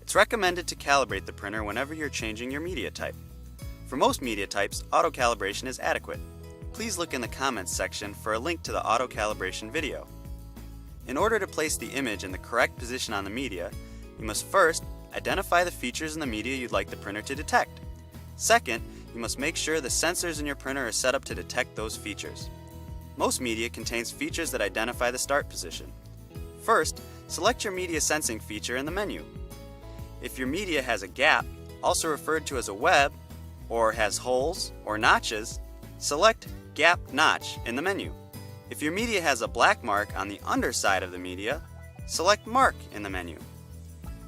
It's recommended to calibrate the printer whenever you're changing your media type. For most media types, auto-calibration is adequate. Please look in the comments section for a link to the auto-calibration video. In order to place the image in the correct position on the media, you must first identify the features in the media you'd like the printer to detect. Second, you must make sure the sensors in your printer are set up to detect those features. Most media contains features that identify the start position. First, select your media sensing feature in the menu. If your media has a gap, also referred to as a web, or has holes or notches, select Gap Notch in the menu. If your media has a black mark on the underside of the media, select Mark in the menu.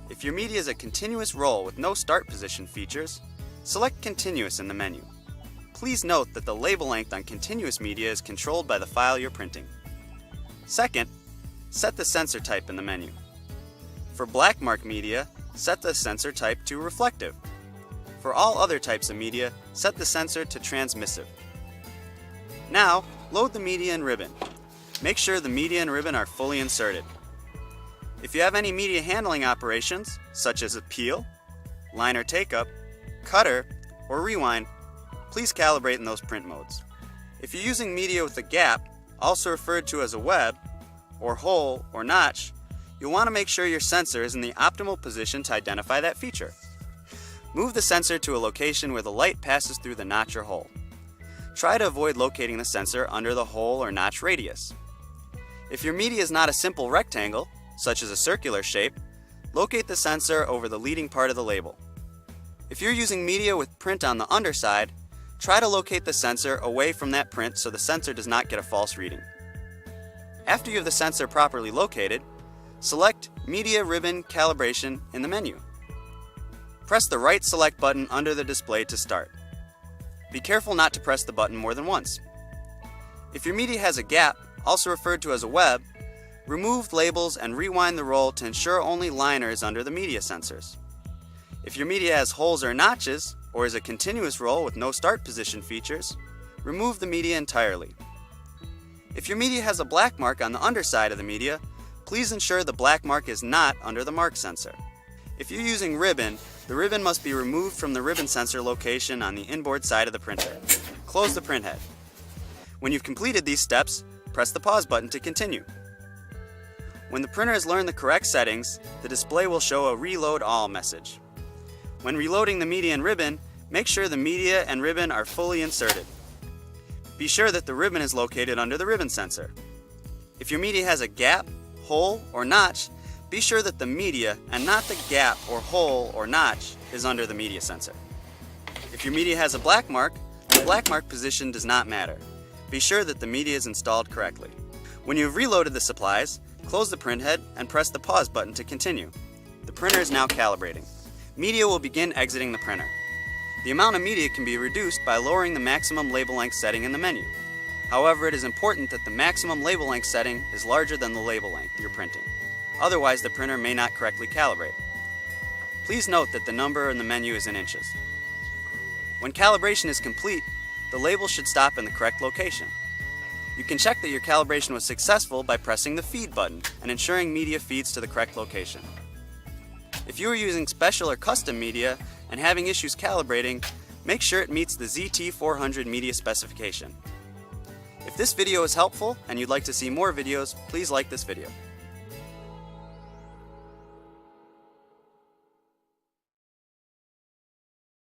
If your media is a continuous roll with no start position features, select Continuous in the menu. Please note that the label length on continuous media is controlled by the file you're printing. Second, set the sensor type in the menu. For black mark media, set the sensor type to reflective. For all other types of media, set the sensor to transmissive. Now, load the media and ribbon. Make sure the media and ribbon are fully inserted. If you have any media handling operations, such as a peel, liner take-up, cutter, or rewind, please calibrate in those print modes. If you're using media with a gap, also referred to as a web, or hole, or notch, you'll want to make sure your sensor is in the optimal position to identify that feature. Move the sensor to a location where the light passes through the notch or hole. Try to avoid locating the sensor under the hole or notch radius. If your media is not a simple rectangle, such as a circular shape, locate the sensor over the leading part of the label. If you're using media with print on the underside, try to locate the sensor away from that print so the sensor does not get a false reading. After you have the sensor properly located, select Media Ribbon Calibration in the menu. Press the right select button under the display to start. Be careful not to press the button more than once. If your media has a gap, also referred to as a web, remove labels and rewind the roll to ensure only liner is under the media sensors. If your media has holes or notches, or is a continuous roll with no start position features, remove the media entirely. If your media has a black mark on the underside of the media, please ensure the black mark is not under the mark sensor. If you're using ribbon, the ribbon must be removed from the ribbon sensor location on the inboard side of the printer. Close the printhead. When you've completed these steps, press the pause button to continue. When the printer has learned the correct settings, the display will show a Reload All message. When reloading the media and ribbon, make sure the media and ribbon are fully inserted. Be sure that the ribbon is located under the ribbon sensor. If your media has a gap, hole, or notch, be sure that the media and not the gap or hole or notch is under the media sensor. If your media has a black mark, the black mark position does not matter. Be sure that the media is installed correctly. When you have reloaded the supplies, close the printhead and press the pause button to continue. The printer is now calibrating. Media will begin exiting the printer. The amount of media can be reduced by lowering the maximum label length setting in the menu. However, it is important that the maximum label length setting is larger than the label length you're printing. Otherwise, the printer may not correctly calibrate. Please note that the number in the menu is in inches. When calibration is complete, the label should stop in the correct location. You can check that your calibration was successful by pressing the Feed button and ensuring media feeds to the correct location. If you are using special or custom media and having issues calibrating, make sure it meets the ZT410 media specification. If this video is helpful and you'd like to see more videos, please like this video.